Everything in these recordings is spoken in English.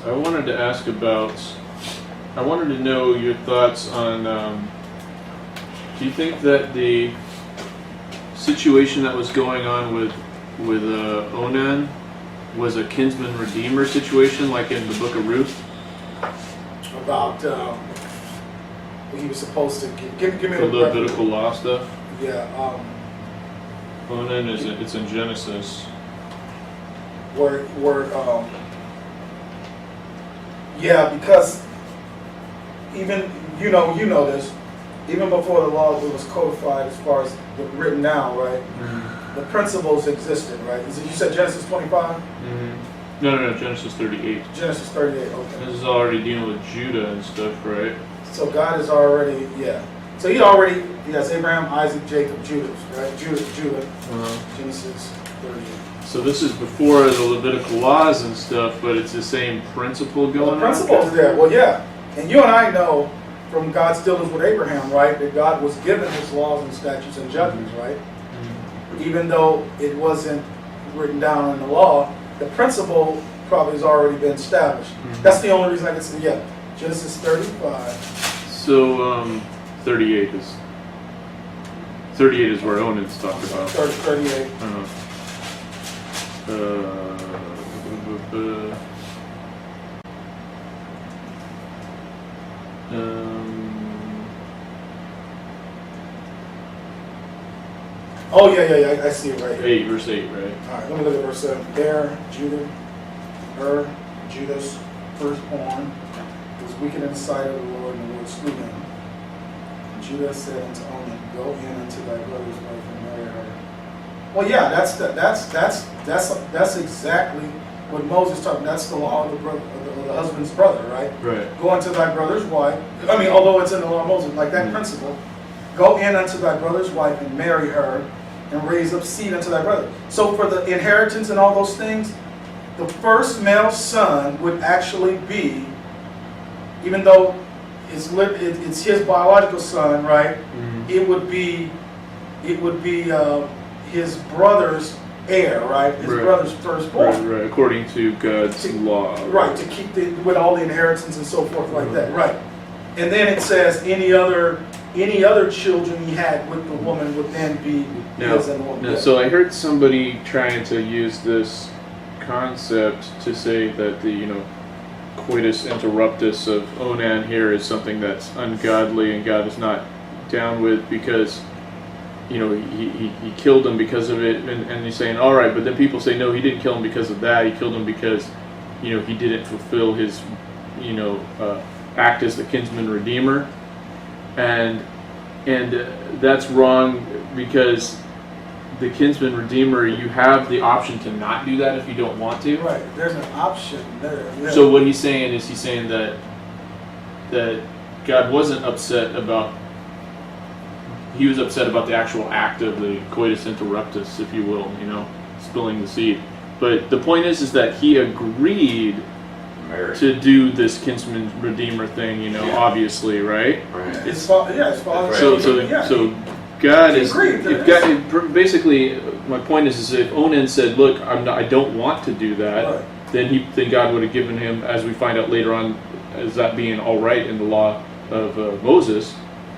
I wanted to ask about, I wanted to know your thoughts on, do you think that the situation that was going on with Onan was a kinsman redeemer situation, like in the book of Ruth? About he was supposed to give me the Levitical law stuff. Yeah. Onan it's in Genesis. Where yeah, because even you know this, even before the law was codified as far as written down, right? Mm-hmm. The principles existed, right? You said Genesis 25? Mm-hmm. No, Genesis 38. Genesis 38, okay. This is already dealing with Judah and stuff, right? So God is already, yeah. So he has Abraham, Isaac, Jacob, Judah, right? Judah. Genesis 38. So this is before the Levitical laws and stuff, but it's the same principle going on? The principle's there, well, yeah. And you and I know from God's dealings with Abraham, right, that God was given his laws and statutes and judgments, right? Mm-hmm. Even though it wasn't written down in the law, the principle probably has already been established. Mm-hmm. That's the only reason I can say, yeah, Genesis 35. So 38 is where Onan's talked about. 38. Oh yeah, I see it right here. Verse 8, right? All right, let me look at verse 7. There, Judah's firstborn, was wicked in the sight of the Lord, and the Lord slew him. And Judah said unto Onan, go in unto thy brother's wife and marry her. Well, yeah, that's exactly what Moses taught. That's the law of the brother, of the husband's brother, right? Right. Go unto thy brother's wife. I mean, although it's in the law of Moses, like that principle. Go in unto thy brother's wife and marry her, and raise up seed unto thy brother. So for the inheritance and all those things, the first male son would actually be, even though it's his biological son, right? Mm-hmm. It would be his brother's heir, right? His brother's firstborn. Right. According to God's law. Right, to keep with all the inheritance and so forth like that. Right. And then it says any other children he had with the woman would then be his and the woman. So I heard somebody trying to use this concept to say that the coitus interruptus of Onan here is something that's ungodly and God is not down with because he killed him because of it, and he's saying, all right, but then people say, no, he didn't kill him because of that. He killed him because, he didn't fulfill his, act as the kinsman redeemer, and that's wrong because the kinsman redeemer, you have the option to not do that if you don't want to. Right. There's an option there. Yeah. So what he's saying is that God wasn't upset about. He was upset about the actual act of the coitus interruptus, if you will, spilling the seed. But the point is that he agreed to do this kinsman redeemer thing, obviously, right? Right. His father. So God is. Basically, my point is if Onan said, "Look, I don't want to do that," right. then God would have given him, as we find out later on, as that being all right in the law of Moses.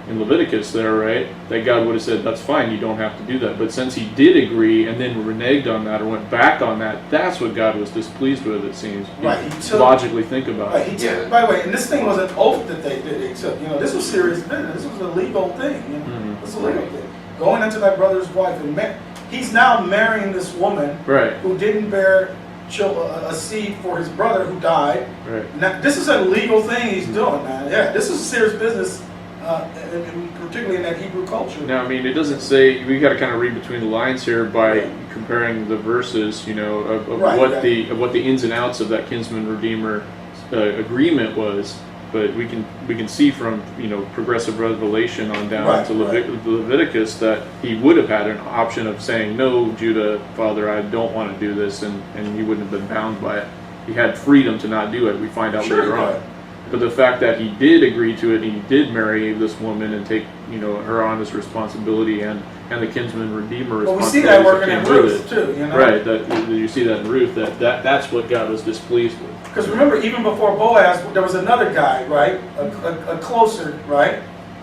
In Leviticus there, right, that God would have said, that's fine, you don't have to do that. But since he did agree and then reneged on that or went back on that, that's what God was displeased with, it seems. Right. Logically think about it. By the way, and this thing was an oath that they took. This was serious business. This was a legal thing. This was a legal thing. Going into thy brother's wife, and he's now marrying this woman who didn't bear a seed for his brother who died. Right. Now, this is a legal thing he's doing, man. Yeah, this is serious business. Particularly in that Hebrew culture. Now, it doesn't say, we got to kind of read between the lines here by comparing the verses, of what the ins and outs of that kinsman redeemer agreement was. But we can see from progressive revelation on down to Leviticus that he would have had an option of saying, no, Judah, Father, I don't want to do this, and he wouldn't have been bound by it. He had freedom to not do it. We find out later on. But the fact that he did agree to it, and he did marry this woman and take her on his responsibility, and and the kinsman redeemer But we see that working in responsibilities Ruth that came with too, you know? Right, that you see that in Ruth, that's what God was displeased with. Because remember, even before Boaz, there was another guy, right? A closer, right?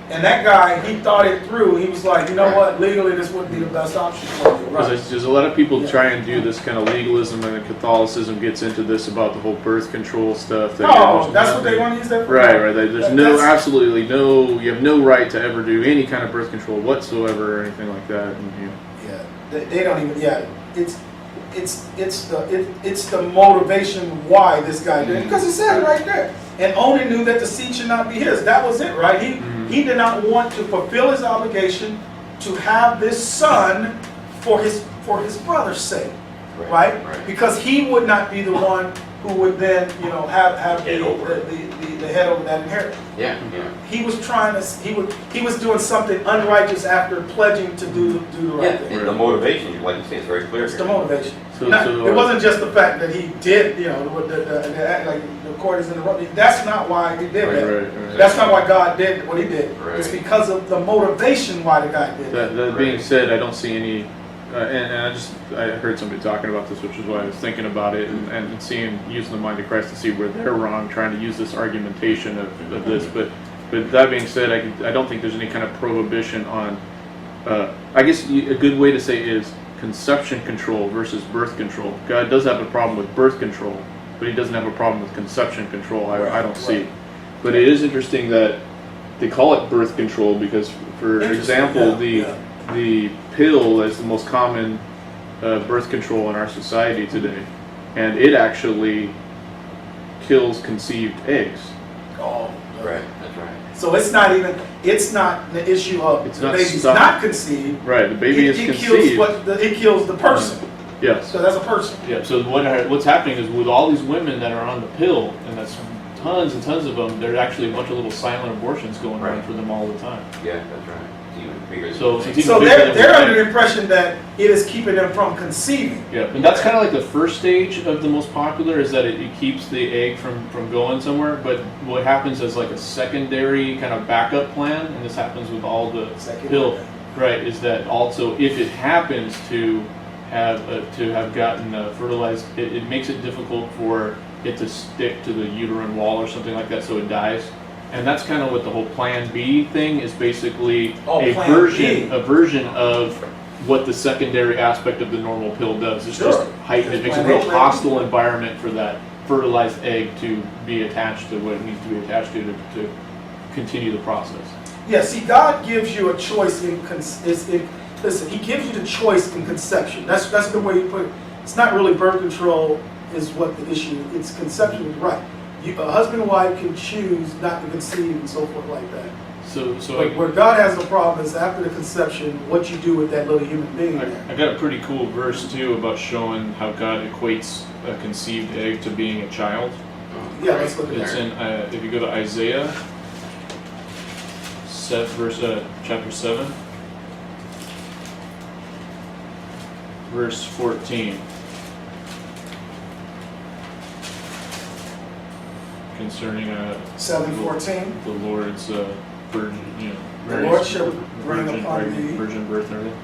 And that guy, he thought it through. He was like, you know what? Legally, this wouldn't be the best option for you, right? Because there's a lot of people try and do this kind of legalism, and then Catholicism gets into this about the whole birth control stuff. No, that's what they want to use that for. Right. There's absolutely no, you have no right to ever do any kind of birth control whatsoever or anything like that. And, Yeah, they don't even. Yeah, it's the motivation why this guy did it, because it said it right there. And Onan knew that the seed should not be his. That was it, right? He did not want to fulfill his obligation to have this son for his brother's sake, right? Because he would not be the one who would then, have the head over that inheritance. Yeah. He was trying to. He was doing something unrighteous after pledging to do the right thing. The motivation, like you say, is very clear. It's the motivation. So It wasn't just the fact that he did, like the court is interrupted. That's not why he did that. Right. That's not why God did what he did. Right. It's because of the motivation why the guy did it. That being said, I don't see any, and I heard somebody talking about this, which is why I was thinking about it, and using the mind of Christ to see where they're wrong, trying to use this argumentation of this. But that being said, I don't think there's any kind of prohibition on. I guess a good way to say is conception control versus birth control. God does have a problem with birth control, but he doesn't have a problem with conception control. I don't see. But it is interesting that they call it birth control because, for example, the pill is the most common birth control in our society today, and it actually kills conceived eggs. Oh, Right, that's right. so it's not the issue of the baby's not conceived. Right, the baby is conceived. It kills the person. Yes. So that's a person. Yeah. So what's happening is with all these women that are on the pill, and that's tons and tons of them, there's actually a bunch of little silent abortions going on for them all the time. Yeah, that's right. It's even bigger. So they're under the impression that it is keeping them from conceiving. Yeah, and that's kind of like the first stage of the most popular, is that it keeps the egg from going somewhere. But what happens as like a secondary kind of backup plan, and this happens with all the pill, right, is that also if it happens to have gotten fertilized, it makes it difficult for it to stick to the uterine wall or something like that, so it dies. And that's kind of what the whole Plan B thing is, basically a version of what the secondary aspect of the normal pill does. It's just heightened. It makes a real hostile environment for that fertilized egg to be attached to what it needs to be attached to continue the process. Yeah, see, God gives you a choice listen, he gives you the choice in conception. That's the way you put it. It's not really birth control is what the issue is. It's conception, right. A husband and wife can choose not to conceive and so forth like that. But where God has a problem is after the conception, what you do with that little human being. I got a pretty cool verse too about showing how God equates a conceived egg to being a child. Yeah, let's look at It's in if you go to Isaiah, chapter 7, verse 14. Concerning 7:14. the Lord's virgin, The Lord shall bring upon thee virgin birth and everything.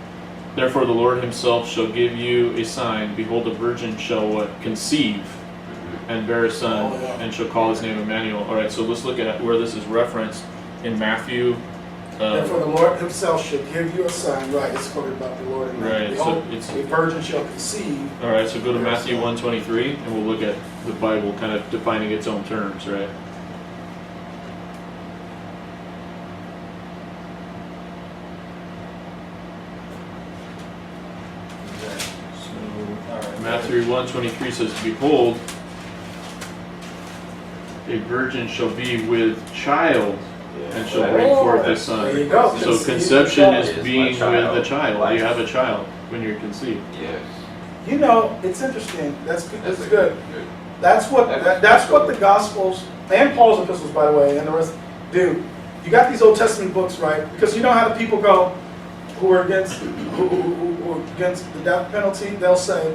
Therefore, the Lord Himself shall give you a sign. Behold, a virgin shall conceive and bear a son, and shall call his name Emmanuel. All right, so let's look at where this is referenced in Matthew. Therefore, the Lord Himself shall give you a sign. Right, it's quoted about the Lord. Right, Behold, so it's a virgin shall conceive. All right, so go to Matthew 1:23, and we'll look at the Bible kind of defining its own terms, right? So Matthew 1:23 says, "Behold, a virgin shall be with child, and shall bring forth a son." There you go. So conception is being with a child. You have a child when you're conceived. Yes. You know, it's interesting. That's good. That's what the Gospels and Paul's epistles, by the way, and the rest do. You got these Old Testament books, right? Because you know how the people go who are against the death penalty. They'll say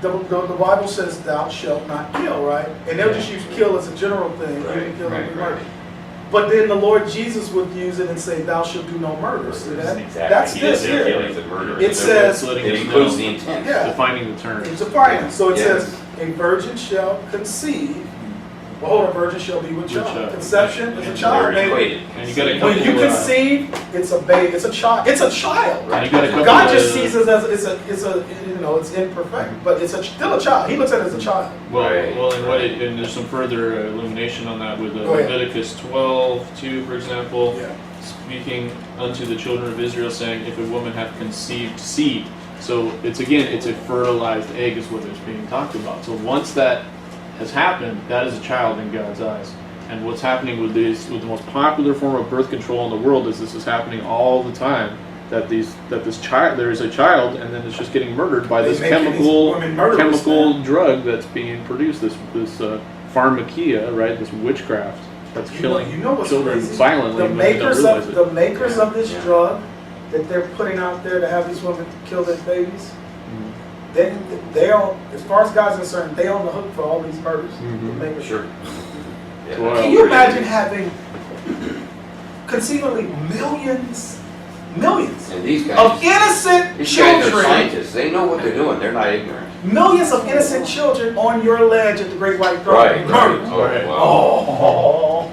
the Bible says, "Thou shalt not kill," right? And they'll just use kill as a general thing. You didn't kill, murder. But then the Lord Jesus would use it and say, "Thou shalt do no murder." See that? Exactly. That's He this doesn't here. feel he's a murderer. It says, letting It us includes know, the intent. Yeah. defining the term. it's a fire. So it Yeah. says, "A virgin shall conceive." Behold, a virgin shall be with child. Conception is a child, They're baby. equated. And you got a When couple. you conceive, it's a baby. It's a child. It's a child. And you got a couple. God just sees it as it's imperfect, but it's still a child. He looks at it as a child. Well, Right. well, and there's some further illumination on that with Go ahead. Leviticus 12:2, for example. Yeah. Speaking unto the children of Israel, saying, if a woman hath conceived seed. So it's a fertilized egg is what is being talked about. So once that has happened, that is a child in God's eyes. And what's happening with the most popular form of birth control in the world is this is happening all the time. That this child, there is a child, and then it's just getting murdered by this They making these women murderers, chemical man. drug that's being produced. This pharmakia, right? This witchcraft that's killing You know what's children crazy? violently. The when they don't makers realize of it. the makers of this Yeah. drug that they're putting out there to have these women kill their babies. They own, as far as God's concerned, they own the hook for all these murders. Mhm. The makers. Sure. Yeah. Wow. Can you imagine having conceivably millions And these of guys, innocent these guys are children, scientists. They know what they're doing. They're not ignorant. millions of innocent children on your ledge at the Great White Throne? Right. Murdered. Oh, Right. Oh. wow.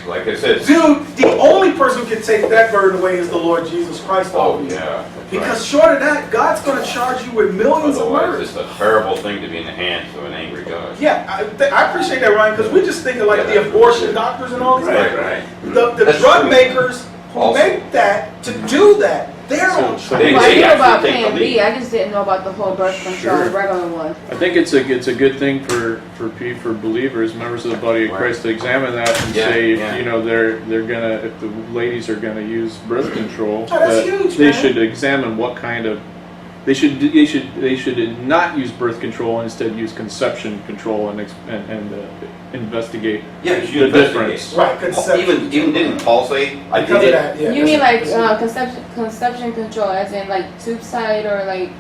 Like I said. Dude, the only person who can take that burden away is the Lord Jesus Christ. Oh, yeah. That's Because short of that, God's going to charge you with millions of Otherwise, murders. it's a terrible thing to be in the hands of an angry God. Yeah, I appreciate that, Ryan, because we just think of like the abortion doctors and all these Right, things. right. The That's drug true. makers who Also. make that to do that, they're So- on so trial. They- Well, I knew actually about take the Plan B. lead. I just didn't know about the whole birth control, Sure. the regular one. I think it's a good thing for believers, members of the body of Right. Christ, to examine that and Yeah, say, yeah. if they're gonna, if the ladies are gonna use birth control, Oh, that's that huge, they man. should examine what kind of they should not use birth control, instead use conception control and investigate Yeah, you the should investigate. difference. Right, conception. Even didn't Paul say, I Because did of it? that, yeah. You mean like that's- conception control, as in like tube site or like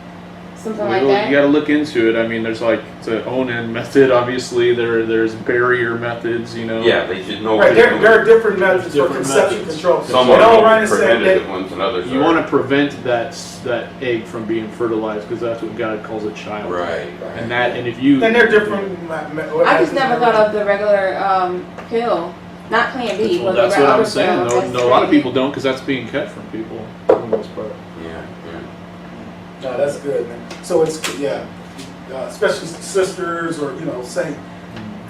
something like Well, that? you got to look into it. I mean, there's like the own-in method. Obviously, there's barrier methods. Yeah, they should know. Right, what they're there are doing. different methods for Different conception methods. control. Some And all are Ryan is saying preventative that ones and others You are. want to prevent that egg from being fertilized, because that's what God calls a child. Right. And if you then they're different. I just never thought of the regular pill, not Plan B. well, but that's the what I'm other saying. pill. No, That's a lot of crazy. people don't, because that's being kept from people for the most part. Yeah, No, that's good, man. So it's, especially sisters or, saying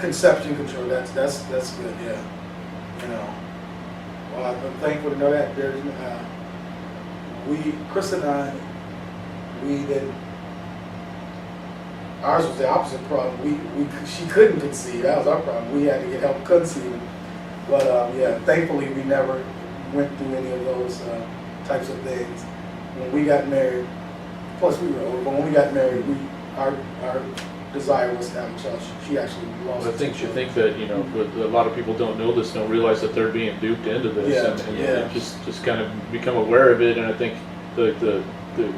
conception control, that's good, yeah. Well, I'm thankful to know that there's, Krista and I, ours was the opposite problem. She couldn't conceive. That was our problem. We had to get help conceiving. But thankfully we never went through any of those types of things. When we got married, plus we were older, but when we got married, our desire was to have a child. She actually lost. I think you think that but a lot of people don't know this, don't realize that they're being duped into this, and just kind of become aware of it. And I think the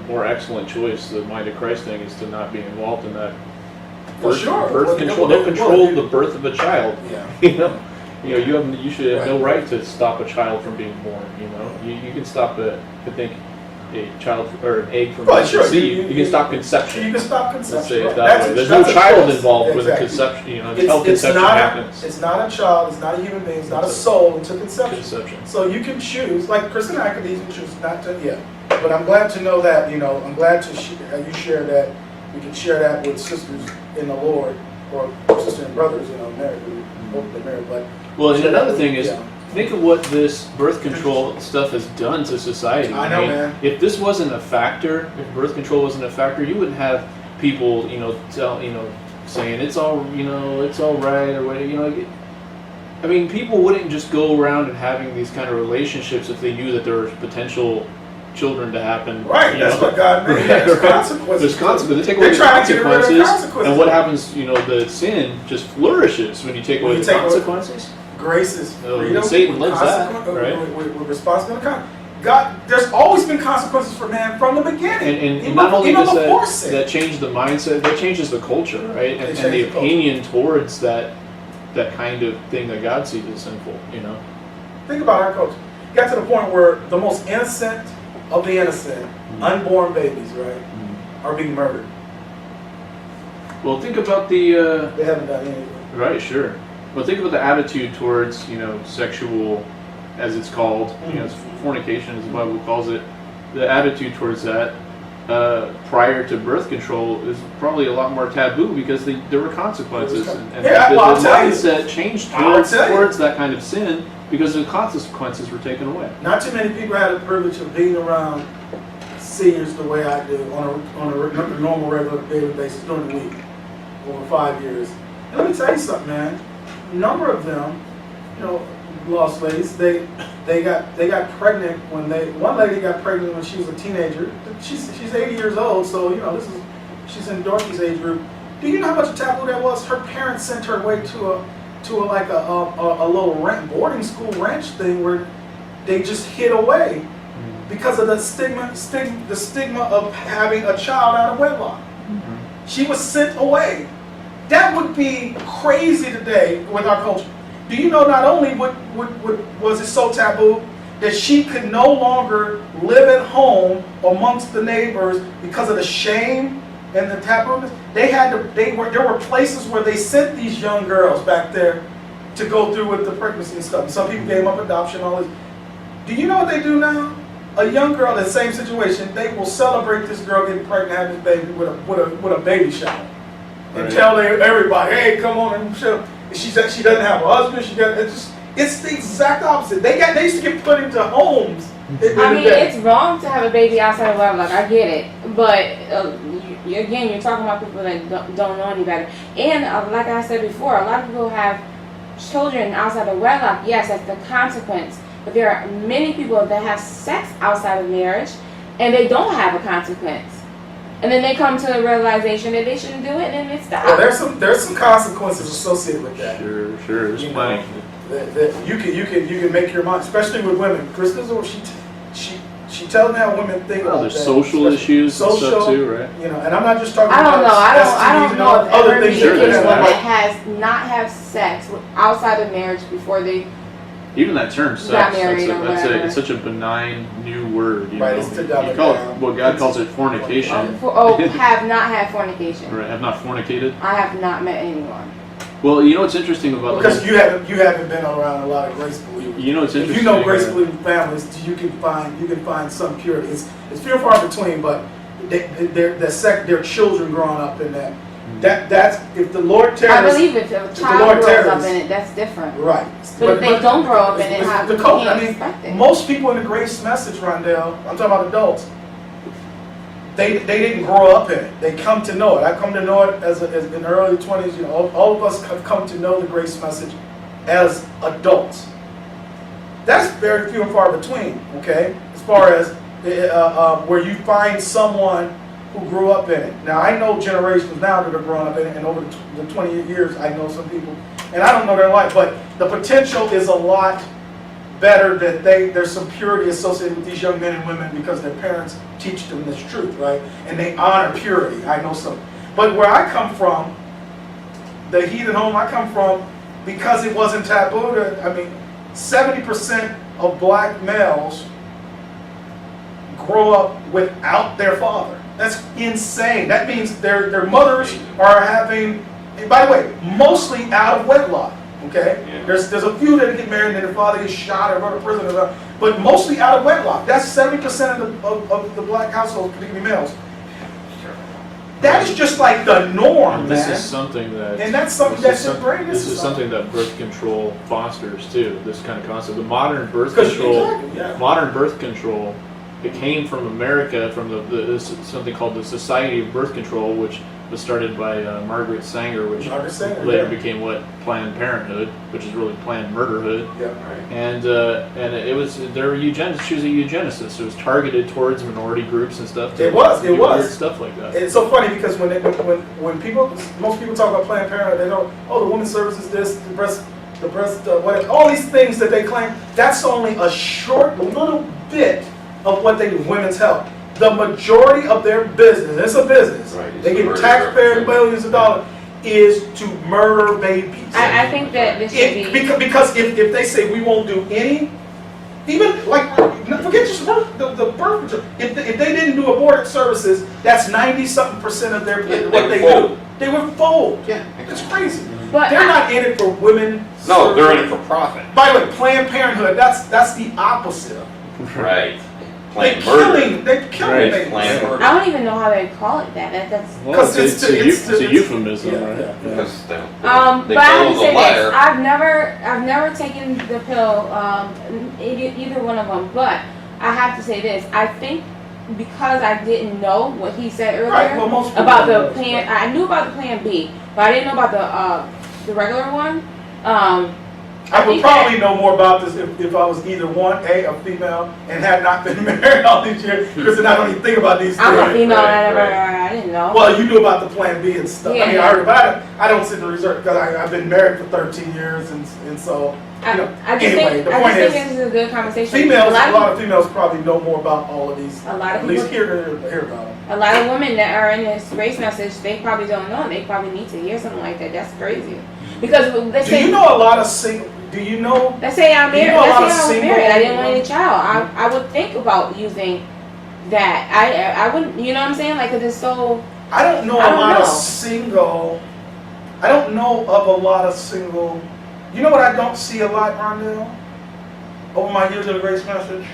more excellent choice, the mind of Christ thing, is to not be involved in that. For sure. Birth control. Don't control the birth of a child. Yeah. You should have no right to stop a child from being born. You can stop a child or an egg from being Sure. conceived. You can stop conception. You can stop Let's conception. say it right. that way. There's no that's a child choice. involved with a Exactly. conception. Until conception happens. It's not a child. It's not a human being. It's not a soul until conception. Conception. So you can choose, like Chris and I could easily choose not to. Yeah. But I'm glad to know that. I'm glad to you share that. We can share that with sisters in the Lord or sisters and brothers. Married. Hopefully married. But Well, and another thing is, yeah. think of what this birth control stuff has done to society. I know, man. If this wasn't a factor, if birth control wasn't a factor, you wouldn't have people, saying it's all right or whatever. I mean, people wouldn't just go around and having these kind of relationships if they knew that there were potential children to happen. Right, that's what God made. There's consequences. There's consequences. They take away They're the trying to get rid of consequences, and what happens? The sin just flourishes when you take away the consequences. Grace is No, freedom. Satan with loves that, consequence- right? With responsibility. God, there's always been consequences for man from the beginning. And Even not only even does before that sin. change the mindset, that changes the culture, right? It And changes the the culture. opinion towards that that kind of thing that God sees as sinful, you know? Think about our culture. Got to the point where the most innocent of the innocent, unborn babies, right, are being murdered. Well, think about the They haven't done anything. right, sure. Well, think about the attitude towards, you know, sexual, as it's called, you know, fornication, as the Bible calls it. The attitude towards that prior to birth control is probably a lot more taboo because there were consequences, and Yeah, well, the I'll tell you. mindset changed I'll tell you. towards that kind of sin because the consequences were taken away. Not too many people had the privilege of being around seniors the way I do on a normal, regular daily basis during the week over 5 years. And let me tell you something, man. A number of them, you know, lost ladies, they got pregnant when one lady got pregnant when she was a teenager. She's 80 years old, so you know she's in Dorothy's age group. Do you know how much a taboo that was? Her parents sent her away to a little boarding school ranch thing where they just hid away because of the stigma of having a child out of wedlock. She was sent away. That would be crazy today with our culture. Do you know not only was it so taboo that she could no longer live at home amongst the neighbors because of the shame and the taboo? There were places where they sent these young girls back there to go through with the pregnancy and stuff. Some people gave up adoption, all this. Do you know what they do now? A young girl in the same situation, they will celebrate this girl getting pregnant, having this baby with a baby shower, and tell everybody, "Hey, come on and show." She doesn't have a husband. It's the exact opposite. They used to get put into homes. I mean, it's wrong to have a baby outside of wedlock. I get it, but again, you're talking about people that don't know any better. And like I said before, a lot of people have children outside of wedlock. Yes, that's the consequence. But there are many people that have sex outside of marriage, and they don't have a consequence. And then they come to the realization that they shouldn't do it, and then it stops. Well, there's some consequences associated with that. Sure, there's plenty. That you can make your mind, especially with women. Krista's she tells me how women think about There's that. social issues and stuff too, right? You know, and I'm not just talking I don't about know. I STDs don't and know if other ever things. Sure, a there's woman one. has not have sex outside of marriage before they. Even that term sex, Got married or whatever. it's such a benign new word. You Right, know? it's to dumb You it call down. it, well, God calls it fornication. Have not had fornication. Right, have not fornicated. I have not met anyone. Well, you know what's interesting about Because you haven't been around a lot of grace believers. You know what's If interesting. you know grace believing families, you can find some purity. It's few and far between, but their children growing up in that. That's if the Lord I tarries. believe if a Lord child grows up tarries. in it, that's different. Right. But if they don't grow up in it, how the you culture. can't I mean, expect it. most people in the grace message, Rondell, I'm talking about adults. They didn't grow up in it. They come to know it. I come to know it as in the early 20s. You know, all of us have come to know the grace message as adults. That's very few and far between. Okay, as far as where you find someone who grew up in it. Now I know generations now that are growing up in it, and over the 20 years I know some people, and I don't know their life, but the potential is a lot better that there's some purity associated with these young men and women because their parents teach them this truth, right? And they honor purity. I know some. But where I come from, the heathen home I come from, because it wasn't taboo, 70% of black males grow up without their father. That's insane. That means their mothers are having, and by the way, mostly out of wedlock. Okay, Yeah. there's a few that get married and their father gets shot or go to prison, but mostly out of wedlock. That's 70% of the black households, particularly males. That is just like the norm, This man. is something that, And that's something that's ingrained in this is society. something that birth control fosters too. This kind of concept, the modern birth Because control, exactly, yeah. modern birth control, it came from America, from something called the Society of Birth Control, which was started by Margaret Sanger, which Margaret Sanger, later yeah. became Planned Parenthood, which is really Planned Murderhood. Yeah. And it was she was a eugenicist. It was targeted towards minority groups and stuff. It was. Weird stuff like that. It's so funny because when most people talk about Planned Parenthood, they don't. Oh, the women's service is this, the breast, whatever. All these things that they claim. That's only a short little bit of what they do. Women's health. The majority of their business, it's a business. Right, it's They the get murder taxpayer representative. billions of dollars. is to murder babies. I think that this should be. Because if they say we won't do any, even like, forget just the birth control. If they didn't do aborted services, that's 90-something% of their Yeah, what they they would do. They would fold. Yeah. It's crazy. But They're not in it for women. No, they're in it for profit. By the way, Planned Parenthood, that's the opposite. Right. They're Planned murder. killing Right. babies. Planned murder. I don't even know how they call it that. That's. Well, it's a euphemism, yeah, right? yeah. Because they But I have to told say a liar. this: I've never taken the pill, either one of them. But I have to say this: I think because I didn't know what he said earlier Right, well, most people about don't the know. plan. I knew about the Plan B, but I didn't know about the regular one. I would think probably know more about this if I was either a female, and had not been married all these years. Because then I don't even think about these things. I'm a female, and right. I didn't know. Well, you knew about the Plan B and stuff. I mean, Yeah. I heard about it. I don't sit in research because I've been married for 13 years, and so, you know. I just Anyway, think the I point just is, think this is a good conversation. females, a a lot of females probably know more about all of these. A lot of At least people- hear about them. A lot of women that are in this race message, they probably don't know. They probably need to hear something like that. That's crazy. Because let's Do say you know a lot of single? Do you know? let's say I'm Do you married. know a lot Let's say of I was single married. I didn't want any women? child. I would think about using that. I wouldn't. You know what I'm saying? Like, 'cause it's so. I don't know I a don't lot know. of single. I don't know of a lot of single. You know what I don't see a lot, Rondell? Over my years of the Grace message?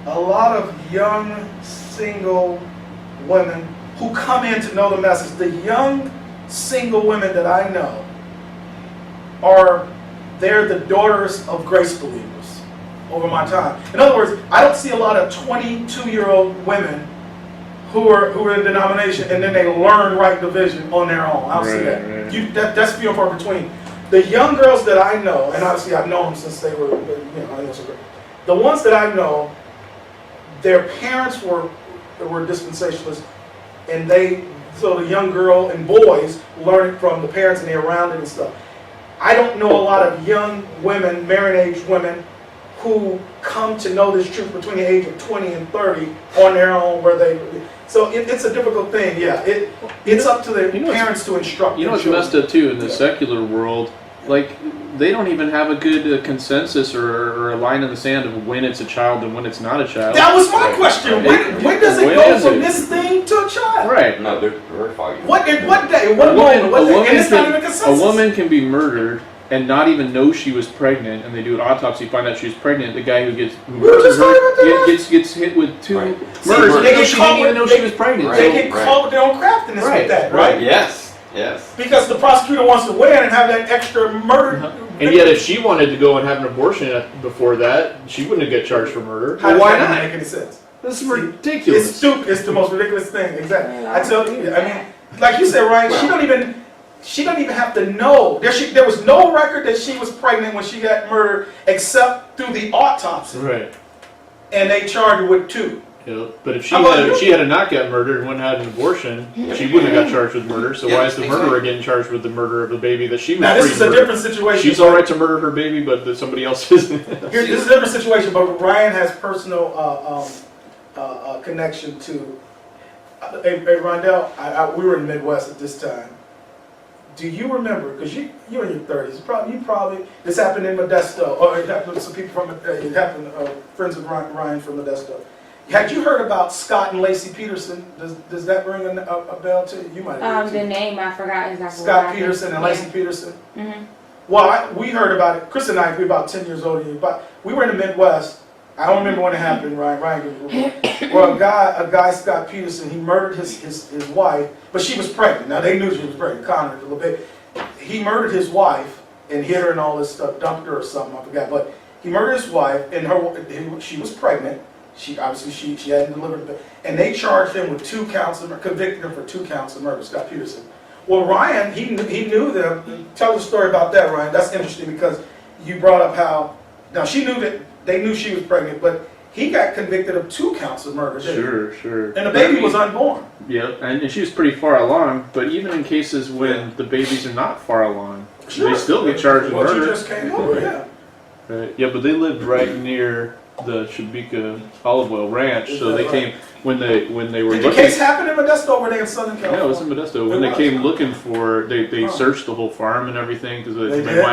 A lot of young single women who come in to know the message. The young single women that I know they're the daughters of grace believers over my time. In other words, I don't see a lot of 22-year-old women who are in denomination and then they learn right division on their own. I don't see that. Right. That's few and far between. The young girls that I know, and obviously I've known them since they were, the ones that I know, their parents were dispensationalists, and so the young girl and boys learn it from the parents and they're around it and stuff. I don't know a lot of young women, married-age women, who come to know this truth between the age of 20 and 30 on their own, so it's a difficult thing. Yeah, it's up to the parents to instruct. You know what's messed up too in the secular world? Like, they don't even have a good consensus or a line in the sand of when it's a child and when it's not a child. That was my question. When does it go from this thing to a child? Right. No, they're very foggy. What day? What moment? And it's not even a consensus. A woman can be murdered and not even know she was pregnant, and they do an autopsy, find out she was pregnant. The guy who just talking about that. gets hit with 2 Right. murders. See, they get She caught didn't even know with- she was pregnant. Right. They get caught with their own craftiness with that, right? Yes. Because the prosecutor wants to win and have that extra murder. And yet, if she wanted to go and have an abortion before that, she wouldn't get charged for murder. How does Why that not? make any sense? This is See, ridiculous. It's stupid. It's the most ridiculous thing. Exactly. Yeah, I tell you. I mean, like you said, Ryan. She don't even have to know. There was no record that she was pregnant when she got murdered, except through the autopsy, Right. and they charged her with 2. You know, but if How about she had not got murdered and went and had an abortion, she wouldn't have got charged with murder. So why is the murderer getting charged with the murder of the baby that she was Now this free is to a murder? different situation. She's all right to murder her baby, but that somebody else isn't. This is a different situation, but Ryan has personal connection to. Hey, Rondell, we were in the Midwest at this time. Do you remember? Because you're in your 30s. You probably this happened in Modesto, or it happened with some people from it happened friends of Ryan from Modesto. Had you heard about Scott and Lacey Peterson? Does that ring a bell to you? You might have. The name I forgot exactly. Scott Peterson and Lacey Peterson. Mm-hmm. Well, we heard about it. Krista and I, we're about 10 years older than you, but we were in the Midwest. I don't remember when it happened, Ryan. Well, a guy, Scott Peterson, he murdered his wife, but she was pregnant. Now, they knew she was pregnant, Connor, a little bit. He murdered his wife and hit her and all this stuff, dumped her or something, I forgot. But he murdered his wife, and she was pregnant. She obviously she hadn't delivered, and they charged him with 2 counts of convicted him for 2 counts of murder. Scott Peterson. Well, Ryan, he knew them. Tell the story about that, Ryan. That's interesting because you brought up how now she knew that they knew she was pregnant, but he got convicted of 2 counts of murder. Sure. And the baby was unborn. Yeah, and she was pretty far along. But even in cases when the babies are not far along, they still get charged with Well, murder. she just came over, yeah. Right. Yeah, but they lived right near the Shabika olive oil ranch. Is So that they right? came when they were Did the looking. case happen in Modesto over there in Southern California? Yeah, it was in Modesto. When It they was. came looking for, they Huh. searched the whole farm and everything because They did?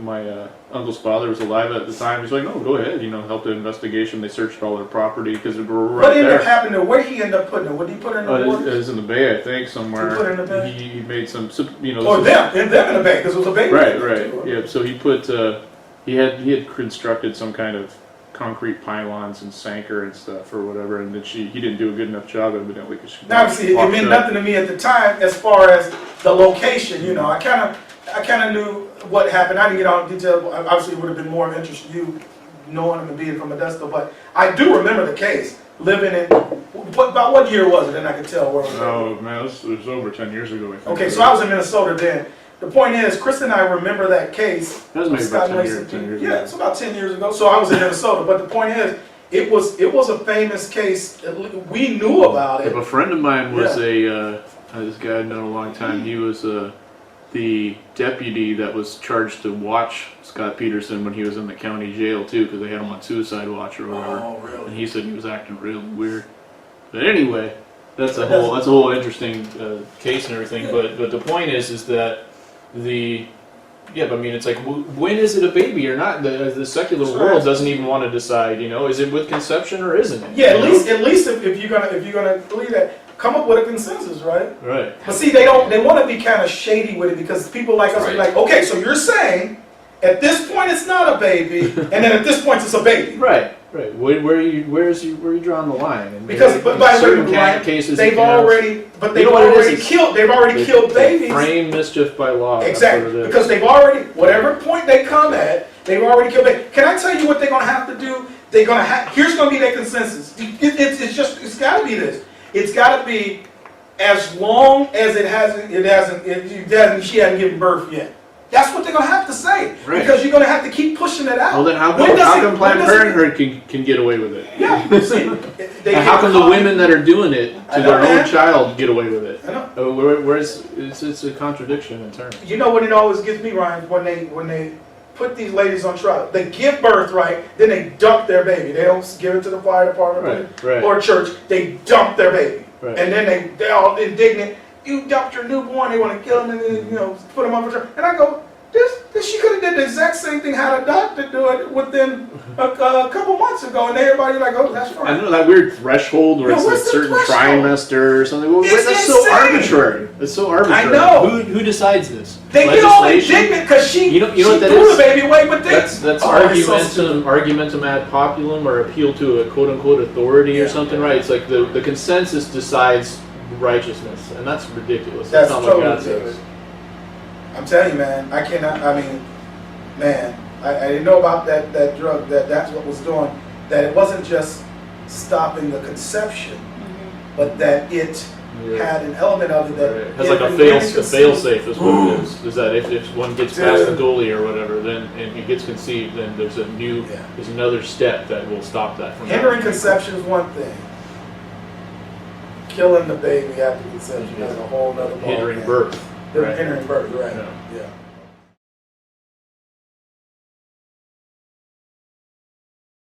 my uncle's father was alive at the time. He's like, no, go ahead, help the investigation. They searched all their property because they were What right ended up there. happening there? Where did he end up putting it? What did he put in the It water? was in the bay, I think, somewhere. He put it in the bay? He made some, Or this is- them in the bay, because it was a baby. Right, baby, right. too. Yeah. So he put he had constructed some kind of concrete pylons and sank her and stuff or whatever, and then he didn't do a good enough job evidently because she Now, see, it washed meant up. nothing to me at the time as far as the location. I kind of knew what happened. I didn't get all the detail. Obviously, it would have been more of interest to you knowing him and being from Modesto, but I do remember the case. Living in about what year was it? And I could tell where it was. Oh man, it was over 10 years ago. I think. Okay, so I was in Minnesota then. The point is, Krista and I remember that case. That was maybe Scott about 10 Mason. years, 10 years Yeah, ago. it's about 10 years ago. So I was in Minnesota. But the point is, it was a famous case. We knew about it. If a friend of mine was this guy I'd known a long time. He was the deputy that was charged to watch Scott Peterson when he was in the county jail too, because they had him on suicide watch or whatever. Oh, And really? he said he was acting really weird. But anyway, that's a whole interesting case and everything. But the point is that but I mean, it's like, when is it a baby or not? The secular That's world right. doesn't even want to decide. Is it with conception or isn't it? Yeah, at least if you're gonna believe that, come up with a consensus, right? Right. But see, they want to be kind of shady with it because people like us are like, okay, so you're saying at this point it's not a baby, and then at this point it's a baby. Right. Right. Where are you drawing the line? And Because, but by the way, Ryan, cases they've you can have- already, but You they've know what it already is? killed. They've already killed babies. Frame mischief by law. That's Exactly, what it is. because they've already, whatever point they come at, they've already killed babies. Can I tell you what they're gonna have to do? They're gonna have. Here's gonna be their consensus. It's got to be this. It's got to be as long as she hasn't given birth yet. That's what they're gonna have to say, Right. because you're gonna have to keep pushing it out. Well, then how When does it- come Planned when does it- Parenthood can get away with it? Yeah, see, they And how get come the caught- women that are doing it I to know, their own man. child get away with it? I know. Where's it's a contradiction in terms. You know what it always gets me, Ryan, when they put these ladies on trial. They give birth, right? Then they dump their baby. They don't give it to the fire department Right. or church. They dump their baby, Right. and then they're all indignant. You dumped your newborn. They want to kill him and then, put him on for trial. And I go, this she could have did the exact same thing. Had a doctor do it within a couple months ago, and everybody like, oh, that's fine. I know that weird threshold where Yeah, it's a what's the certain threshold? trimester or something. Well, It's that's so insane. arbitrary. It's so arbitrary. I know. Who decides this? They get all Legislation? indignant because she You know what she that threw is? the baby away, but they That's oh, it's so argumentum ad populum, or appeal to a quote unquote authority or something, right? It's like the consensus decides righteousness, and that's ridiculous. That's not totally what God ridiculous. says. I'm telling you, man, I cannot, man, I didn't know about that drug, that's what was doing, that it wasn't just stopping the conception, but that it had an element of it that... Right. It has like a fail safe is what it is. Is that if one gets past the goalie or whatever, then and it gets conceived, then there's there's another step that will stop that from Hindering happening. conception is one thing. Killing the baby after conception is a whole other ball. Hindering birth. Right. Hindering birth, right. Yeah. Yeah.